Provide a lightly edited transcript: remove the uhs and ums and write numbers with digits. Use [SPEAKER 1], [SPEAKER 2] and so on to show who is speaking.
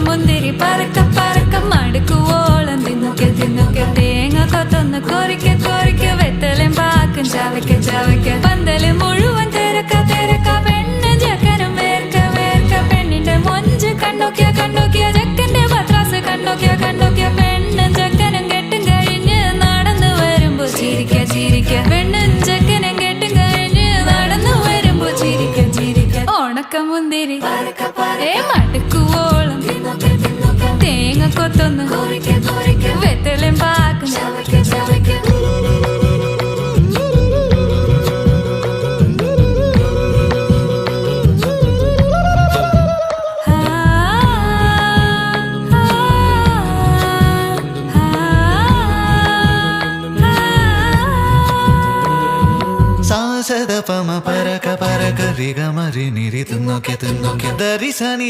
[SPEAKER 1] മുന്തിരി പറക്ക പറക്ക മടുക്കുവോളം തിന്നൊക്കെ തിന്നൊക്കെ തേങ്ങ കൊത്തൊന്ന് കൊറിക്ക കൊറിക്ക വെത്തലും പാക്കും ചവയ്ക്ക ചവയ്ക്ക പന്തല് മുഴുവൻ തിരക്ക തിരക്ക പെണ്ണ് ചെക്കനും വേർക്ക വേർക്ക പെണ്ണിന്റെ മൊഞ്ച് കണ്ണോക്കിയ കണ്ണോക്കിയ ചെക്കന്റെ പത്രാസ് കണ്ണോക്കിയ കണ്ണോക്കിയ പെണ്ണും ചെക്കനും കെട്ടും കഴിഞ്ഞ് നടന്നു വരുമ്പോ ചിരിക്ക ചിരിക്ക പെണ്ണും ചെക്കനും കെട്ടും കഴിഞ്ഞ് നടന്നു വരുമ്പോ ചിരിക്ക ചിരിക്ക ഉണക്കമുന്തിരി മടുക്കുവോളം തേങ്ങ കൊത്തൊന്ന് വെത്തലും പാക്കും
[SPEAKER 2] സാസദ പമ പരക പരക റിഗ മരി നിരി തിന്നൊക്കെ തിന്നൊക്കെ ദരി സനി